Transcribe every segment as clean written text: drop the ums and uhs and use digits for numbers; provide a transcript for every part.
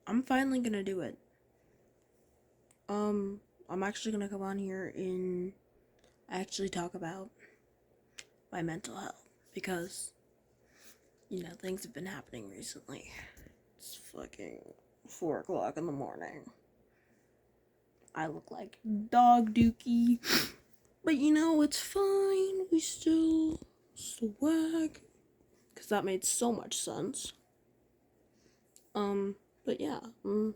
I'm finally gonna do it. I'm actually gonna come on here and actually talk about my mental health because, things have been happening recently. It's fucking 4 o'clock in the morning. I look like dog dookie. But it's fine. We still swag. Because that made so much sense. But yeah. Ooh,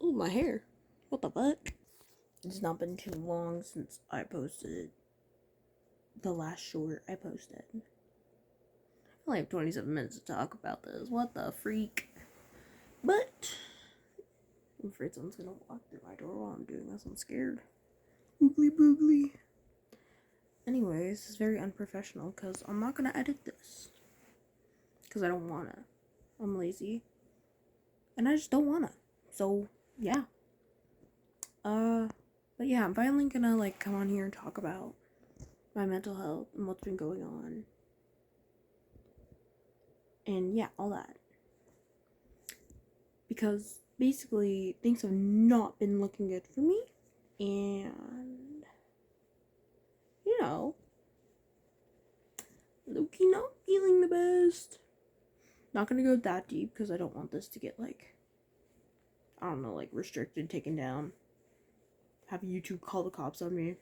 my hair. What the fuck? It's not been too long since I posted the last short I posted. I only have 27 minutes to talk about this. What the freak? But I'm afraid someone's gonna walk through my door while I'm doing this. I'm scared. Boogly boogly. Anyways, this is very unprofessional because I'm not gonna edit this. Because I don't wanna. I'm lazy. And I just don't wanna. So, yeah. But yeah, I'm finally gonna, come on here and talk about my mental health and what's been going on. And yeah, all that. Because basically, things have not been looking good for me. And, low-key not feeling the best. Not gonna go that deep because I don't want this to get, restricted, taken down. Have YouTube call the cops on me,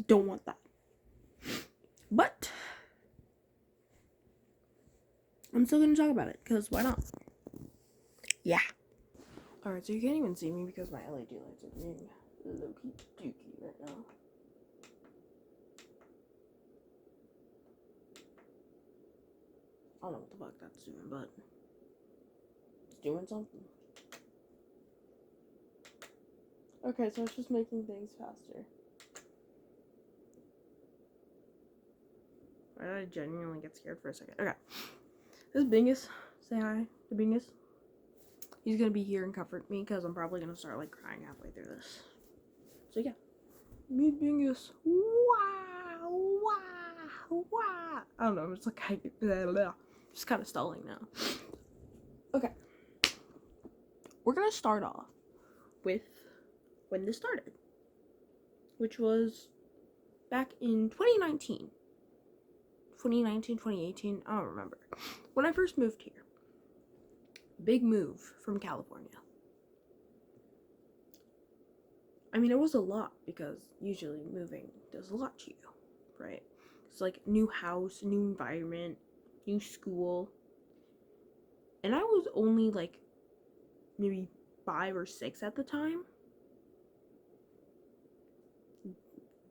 Don't want that. But I'm still gonna talk about it, because why not? Yeah. Alright, so you can't even see me because my LED lights are being low-key dookie right now. I don't know what the fuck that's doing, but it's doing something. Okay, so it's just making things faster. Why did I genuinely get scared for a second? Okay. This is Bingus. Say hi to Bingus. He's gonna be here and comfort me because I'm probably gonna start crying halfway through this. So yeah. Meet Bingus. Wow, wow, wow. I don't know, I'm just just kind of stalling now. Okay. We're gonna start off with when this started, which was back in 2019. 2018, I don't remember. When I first moved here. Big move from California. I mean, it was a lot because usually moving does a lot to you, right? It's new house, new environment, new school. And I was only maybe 5 or 6 at the time.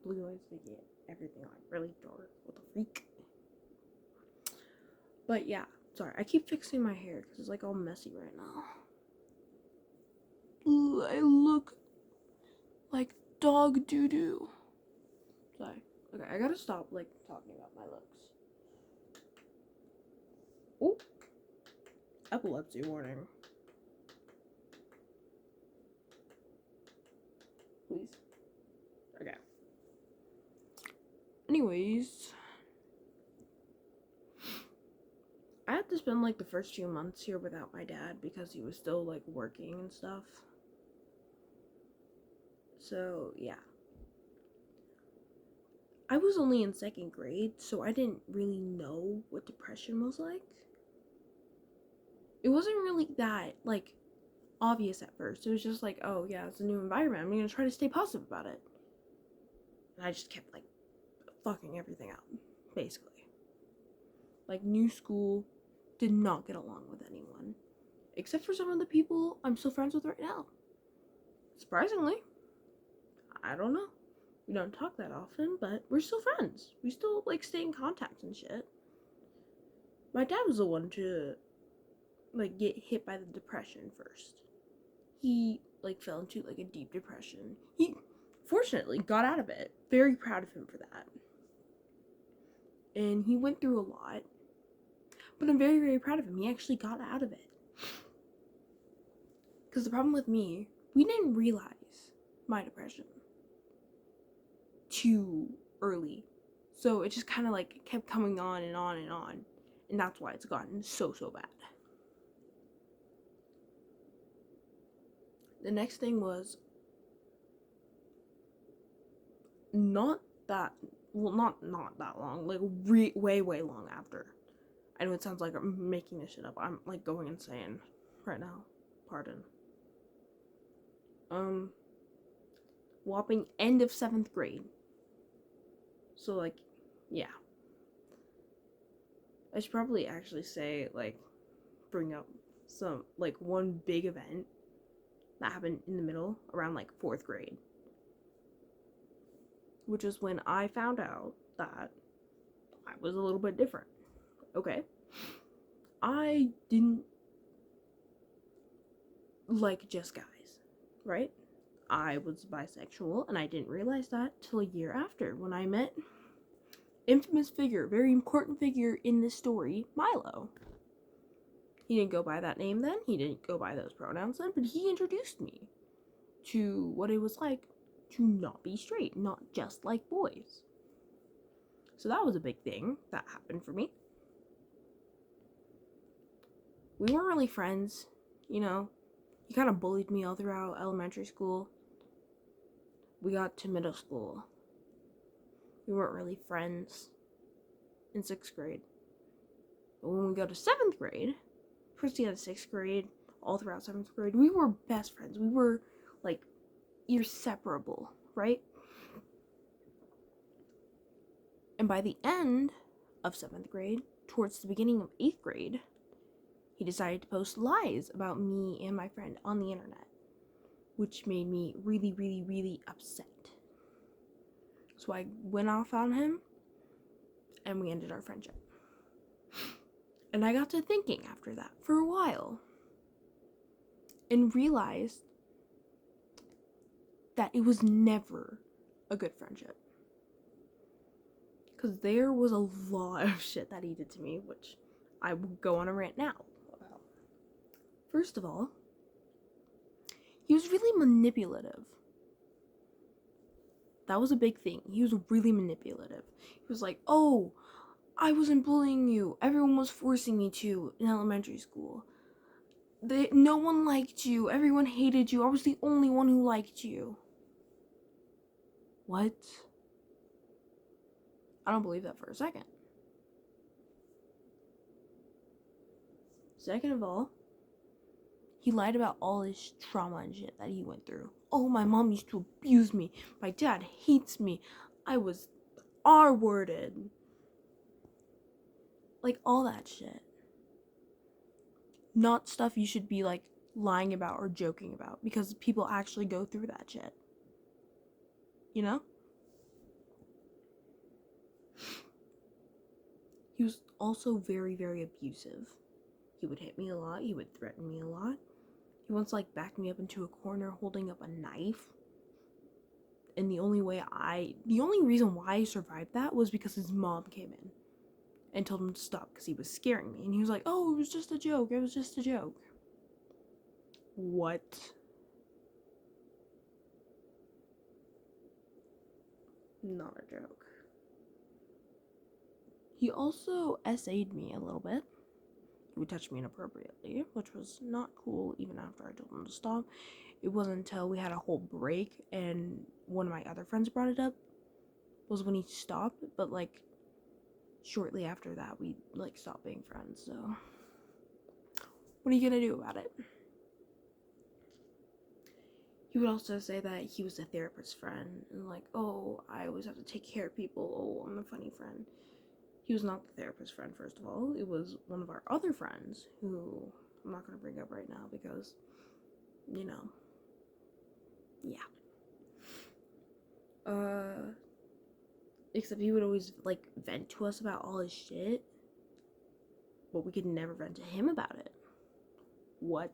Blue lights making everything really dark. What the freak? But yeah, sorry, I keep fixing my hair because it's all messy right now. Ooh, I look like dog doo-doo. Sorry. Okay, I gotta stop talking about my looks. Oh, epilepsy warning. Please. Okay. Anyways, I had to spend the first few months here without my dad because he was still working and stuff. So yeah. I was only in 2nd grade, so I didn't really know what depression was like. It wasn't really that obvious at first. It was just oh yeah, it's a new environment. I'm gonna try to stay positive about it. And I just kept fucking everything up, basically. New school, did not get along with anyone. Except for some of the people I'm still friends with right now. Surprisingly. I don't know. We don't talk that often, but we're still friends. We still stay in contact and shit. My dad was the one to get hit by the depression first. He fell into a deep depression. He fortunately got out of it. Very proud of him for that. And he went through a lot. But I'm very, very proud of him. He actually got out of it. Because the problem with me, we didn't realize my depression too early. So it just kind of kept coming on and on and on. And that's why it's gotten so bad. The next thing was not that long, like way long after. I know it sounds like I'm making this shit up. I'm like going insane right now. Pardon. Whopping end of 7th grade. So like, yeah. I should probably actually say, like, bring up some, like, one big event that happened in the middle around like 4th grade, which is when I found out that I was a little bit different. Okay, I didn't like just guys, right? I was bisexual, and I didn't realize that till a year after when I met infamous figure, very important figure in this story, Milo. He didn't go by that name then, he didn't go by those pronouns then, but he introduced me to what it was like to not be straight, not just like boys. So that was a big thing that happened for me. We weren't really friends, you know. He kind of bullied me all throughout elementary school. We got to middle school. We weren't really friends in 6th grade. But when we go to 7th grade, first year of 6th grade, all throughout 7th grade, we were best friends. We were, like, inseparable, right? And by the end of 7th grade, towards the beginning of 8th grade, he decided to post lies about me and my friend on the internet, which made me really, really, really upset. So I went off on him, and we ended our friendship. And I got to thinking after that for a while, and realized that it was never a good friendship. Because there was a lot of shit that he did to me, which I will go on a rant now about. First of all, he was really manipulative. That was a big thing. He was really manipulative. He was like, oh, I wasn't bullying you. Everyone was forcing me to in elementary school. No one liked you. Everyone hated you. I was the only one who liked you. What? I don't believe that for a second. Second of all, he lied about all his trauma and shit that he went through. Oh, my mom used to abuse me. My dad hates me. I was R-worded. Like, all that shit. Not stuff you should be, like, lying about or joking about, because people actually go through that shit. You know? He was also very, very abusive. He would hit me a lot. He would threaten me a lot. He once, like, backed me up into a corner holding up a knife. And the only reason why I survived that was because his mom came in and told him to stop because he was scaring me. And he was like, oh, it was just a joke. It was just a joke. What? Not a joke. He also SA'd me a little bit. He would touch me inappropriately, which was not cool even after I told him to stop. It wasn't until we had a whole break and one of my other friends brought it up was when he stopped, but like shortly after that we like stopped being friends, so what are you gonna do about it? He would also say that he was a therapist's friend and like, oh, I always have to take care of people, oh, I'm a funny friend. He was not the therapist friend, first of all. It was one of our other friends who I'm not going to bring up right now because, you know, yeah. Except he would always, like, vent to us about all his shit, but we could never vent to him about it. What?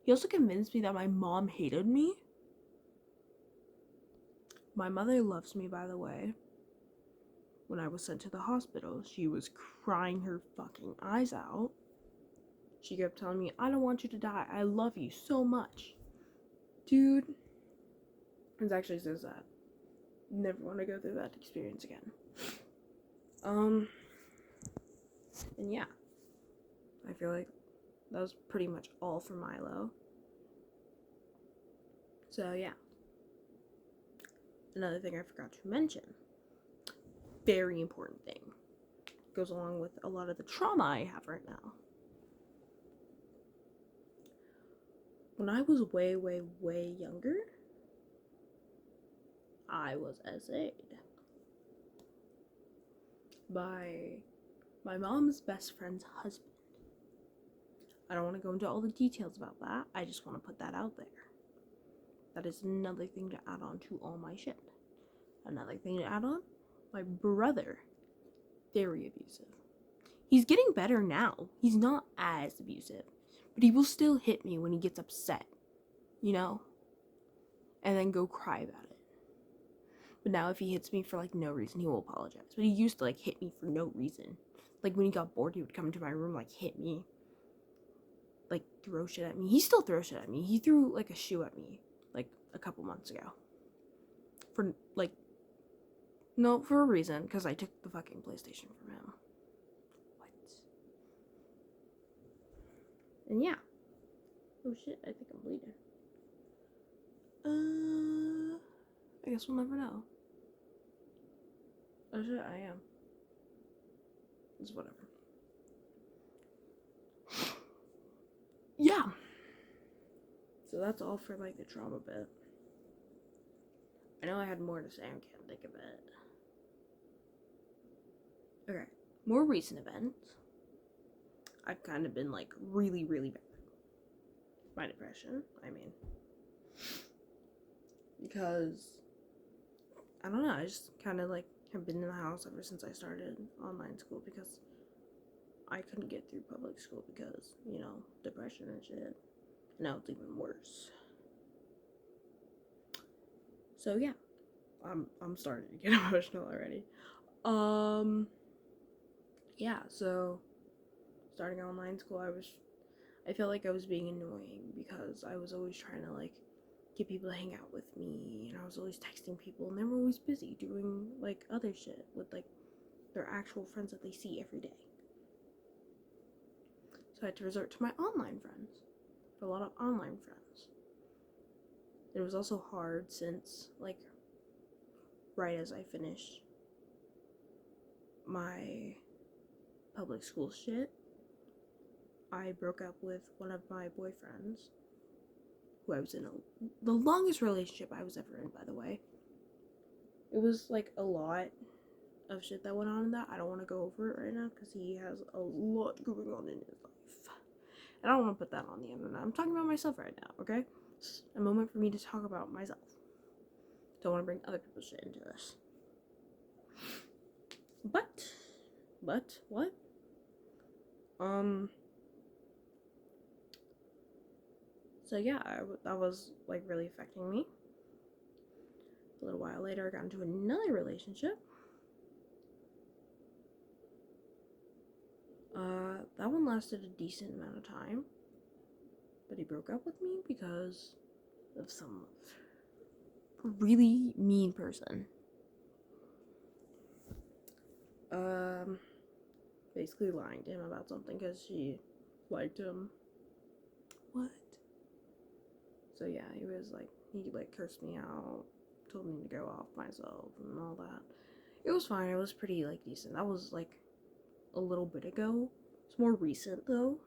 He also convinced me that my mom hated me. My mother loves me, by the way. When I was sent to the hospital, she was crying her fucking eyes out. She kept telling me, I don't want you to die. I love you so much. Dude, it's actually so sad. Never want to go through that experience again. And yeah. I feel like that was pretty much all for Milo. So yeah. Another thing I forgot to mention, very important thing, goes along with a lot of the trauma I have right now. When I was way, way, way younger, I was SA'd by my mom's best friend's husband. I don't want to go into all the details about that. I just want to put that out there. That is another thing to add on to all my shit. Another thing to add on, my brother, very abusive. He's getting better now. He's not as abusive, but he will still hit me when he gets upset, you know? And then go cry about it. But now if he hits me for like no reason, he will apologize. But he used to like hit me for no reason. Like when he got bored, he would come into my room, like hit me, like throw shit at me. He still throws shit at me. He threw like a shoe at me like a couple months ago. For like, no, for a reason, because I took the fucking PlayStation from him. What? And yeah. Oh shit, I think I'm bleeding. I guess we'll never know. Oh shit, I am. It's whatever. Yeah. So that's all for like the trauma bit. I know I had more to say, I can't think of it. Okay, more recent events. I've kind of been like really, really bad. My depression, I mean. Because, I don't know, I just kind of like have been in the house ever since I started online school because I couldn't get through public school because, you know, depression and shit. Now it's even worse. So yeah, I'm starting to get emotional already. Yeah, so starting online school, I felt like I was being annoying because I was always trying to like get people to hang out with me, and I was always texting people, and they were always busy doing like other shit with like their actual friends that they see every day. So I had to resort to my online friends, a lot of online friends. It was also hard since like right as I finished my public school shit, I broke up with one of my boyfriends, who I was in the longest relationship I was ever in, by the way. It was like a lot of shit that went on in that. I don't want to go over it right now because he has a lot going on in his life. And I don't want to put that on the internet. I'm talking about myself right now, okay? It's a moment for me to talk about myself. Don't want to bring other people's shit into this. But, what? So yeah, that was like really affecting me. A little while later, I got into another relationship. That one lasted a decent amount of time, but he broke up with me because of some really mean person. Basically lying to him about something because she liked him. What? So yeah, he cursed me out, told me to go off myself and all that. It was fine, it was pretty like decent. That was like a little bit ago. It's more recent though.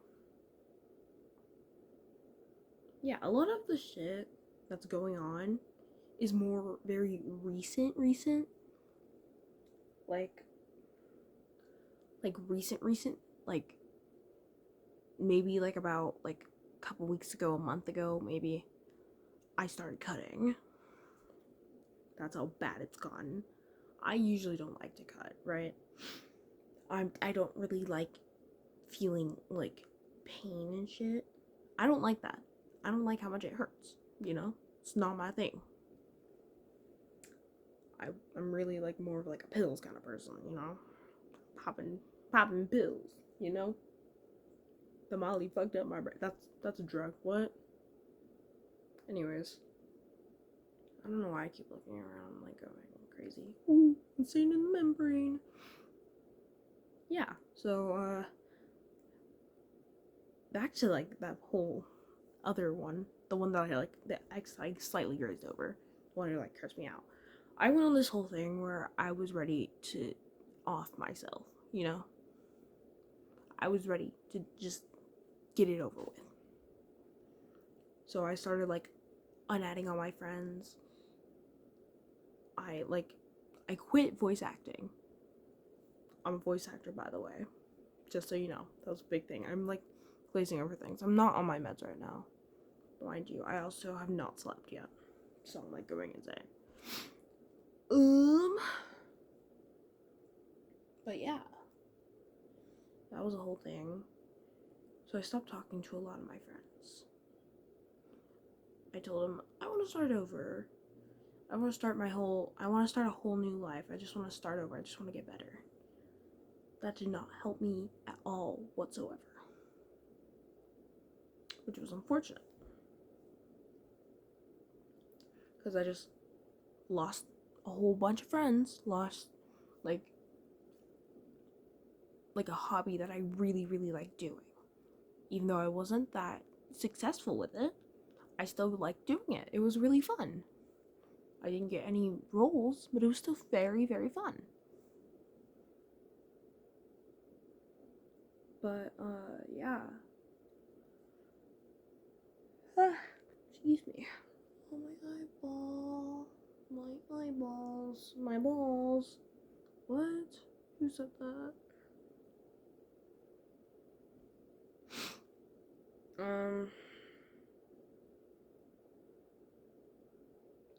Yeah, a lot of the shit that's going on is more very recent. Like recent, like maybe like about like a couple weeks ago, a month ago, maybe I started cutting. That's how bad it's gotten. I usually don't like to cut, right? I don't really like feeling like pain and shit. I don't like that. I don't like how much it hurts, you know? It's not my thing. I'm really like more of like a pills kind of person, you know? Popping pills, you know? The Molly fucked up my brain. That's a drug. What? Anyways, I don't know why I keep looking around like going crazy. Ooh, insane in the membrane. Yeah, so back to like that whole other one, the one that I like, that I slightly grazed over, the one who like cursed me out. I went on this whole thing where I was ready to off myself, you know? I was ready to just get it over with. So I started like unadding all my friends. I quit voice acting. I'm a voice actor, by the way. Just so you know, that was a big thing. I'm like glazing over things. I'm not on my meds right now, mind you. I also have not slept yet, so I'm like going insane. But yeah, that was a whole thing. So I stopped talking to a lot of my friends. I told them I want to start over. I want to start a whole new life. I just want to start over. I just want to get better. That did not help me at all whatsoever, which was unfortunate, because I just lost a whole bunch of friends, lost like a hobby that I really, really liked doing. Even though I wasn't that successful with it, I still liked doing it. It was really fun. I didn't get any roles, but it was still very, very fun. But, yeah. Excuse me. Oh, my eyeball. My eyeballs. My balls. What? Who said that? I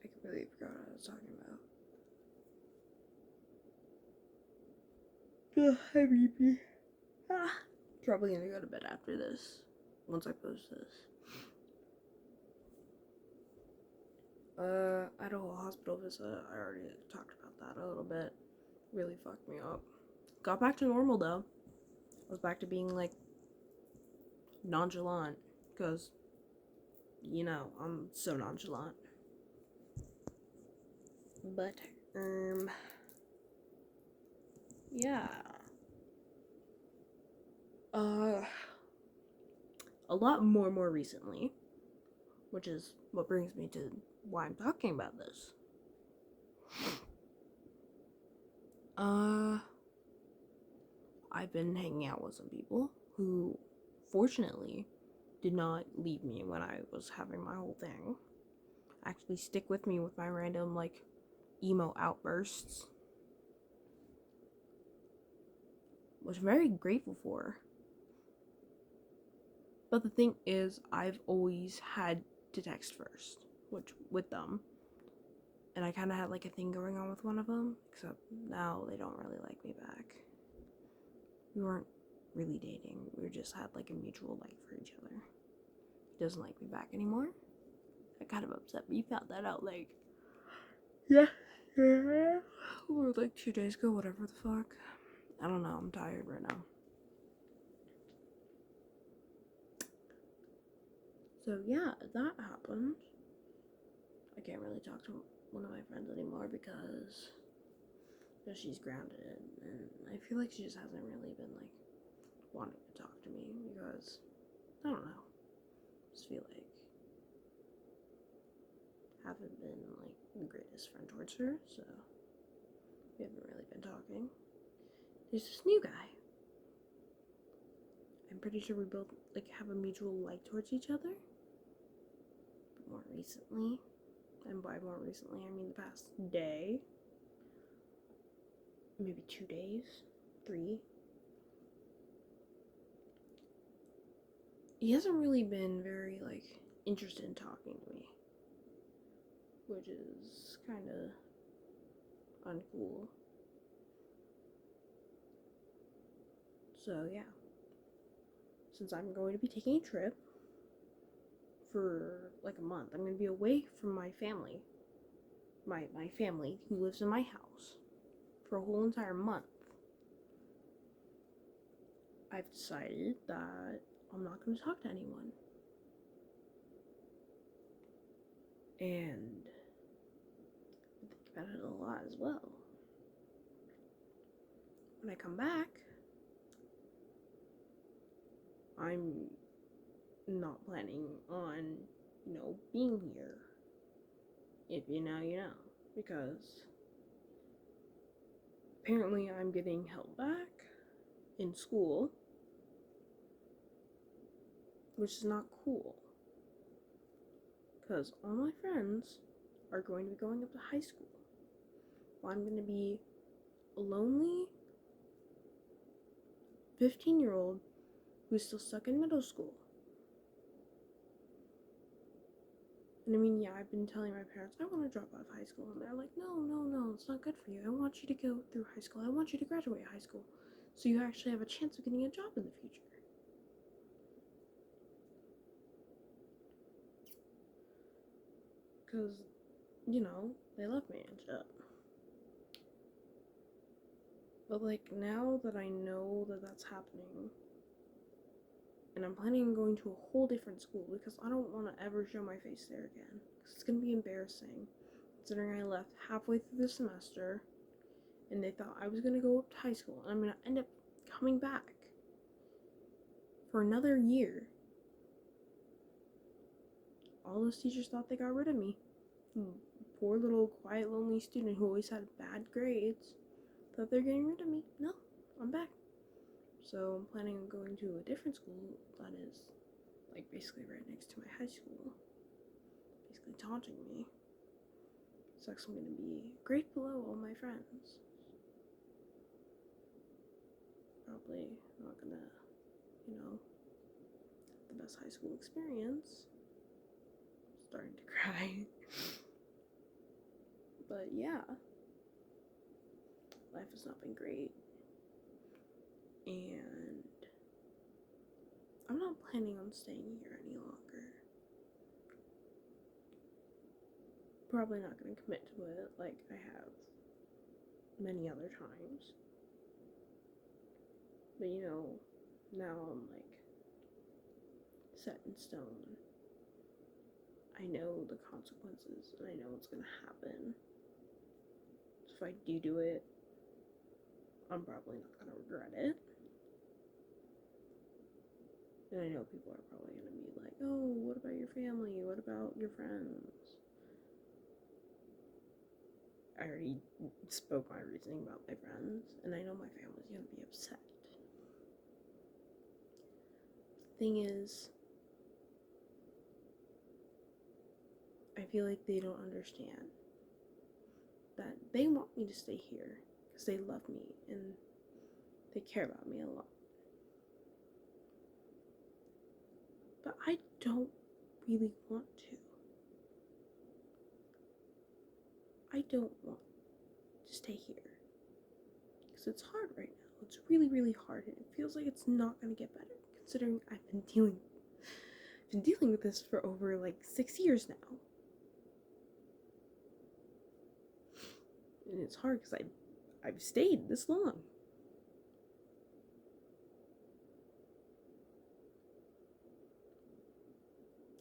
completely forgot what I was talking about. Ugh, hi, baby. Probably gonna go to bed after this, once I post this. I had a whole hospital visit. I already talked about that a little bit. Really fucked me up. Got back to normal though. I was back to being like nonchalant, because you know, I'm so nonchalant. But yeah. A lot more recently, which is what brings me to why I'm talking about this. I've been hanging out with some people who, fortunately, did not leave me when I was having my whole thing. Actually stick with me with my random, like, emo outbursts, which I'm very grateful for. But the thing is, I've always had to text first, which with them. And I kind of had like a thing going on with one of them, except now they don't really like me back. We weren't really dating, we just had like a mutual like for each other. He doesn't like me back anymore. That kind of upset me. Found that out like, yeah, or like 2 days ago, whatever the fuck. I don't know, I'm tired right now. So yeah, that happened. I can't really talk to one of my friends anymore because she's grounded, and I feel like she just hasn't really been like wanting to talk to me because I don't know. I just feel like I haven't been like the greatest friend towards her, so we haven't really been talking. There's this new guy. I'm pretty sure we both like have a mutual like towards each other. But more recently, and by more recently I mean the past day, maybe 2 days, 3. He hasn't really been very like interested in talking to me, which is kind of uncool. So yeah, since I'm going to be taking a trip for like a month, I'm going to be away from my family, my family who lives in my house, for a whole entire month. I've decided that I'm not going to talk to anyone. And I think about it a lot as well. When I come back, I'm not planning on, being here. If you know, you know. Because apparently I'm getting held back in school, which is not cool. Because all my friends are going to be going up to high school. Well, I'm going to be a lonely 15-year-old who's still stuck in middle school. And I mean, yeah, I've been telling my parents, I want to drop out of high school. And they're like, no, it's not good for you. I want you to go through high school. I want you to graduate high school. So you actually have a chance of getting a job in the future. Because, they left me in shit. But, now that I know that that's happening, and I'm planning on going to a whole different school because I don't want to ever show my face there again. Because it's going to be embarrassing, considering I left halfway through the semester, and they thought I was going to go up to high school, and I'm going to end up coming back for another year. All those teachers thought they got rid of me. Poor little quiet, lonely student who always had bad grades thought they're getting rid of me. No, I'm back. So I'm planning on going to a different school that is basically right next to my high school, basically taunting me. So I'm going to be grade below all my friends. Probably not gonna, have the best high school experience. Starting to cry. But yeah, life has not been great. And I'm not planning on staying here any longer. Probably not going to commit to it like I have many other times. But now I'm set in stone. I know the consequences and I know what's going to happen. So if I do it, I'm probably not going to regret it. And I know people are probably going to be like, oh, what about your family? What about your friends? I already spoke my reasoning about my friends, and I know my family's going to be upset. The thing is, I feel like they don't understand that they want me to stay here because they love me and they care about me a lot. But I don't really want to. I don't want to stay here because it's hard right now. It's really, really hard, and it feels like it's not going to get better considering I've been dealing with this for over 6 years now. And it's hard because I've stayed this long.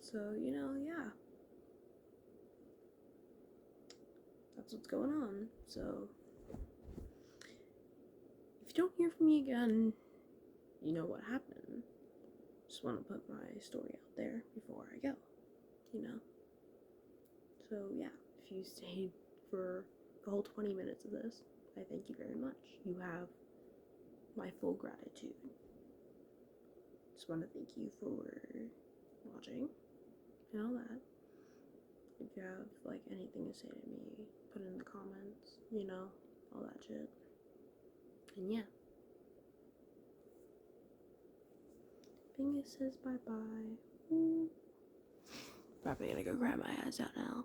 So, yeah. That's what's going on. So, if you don't hear from me again, you know what happened. Just want to put my story out there before I go, So, yeah, if you stayed for the whole 20 minutes of this, I thank you very much. You have my full gratitude. Just want to thank you for watching and all that. If you have anything to say to me, put it in the comments, all that shit. And yeah. Bingus says bye-bye. Ooh. Probably gonna go grab my ass out now.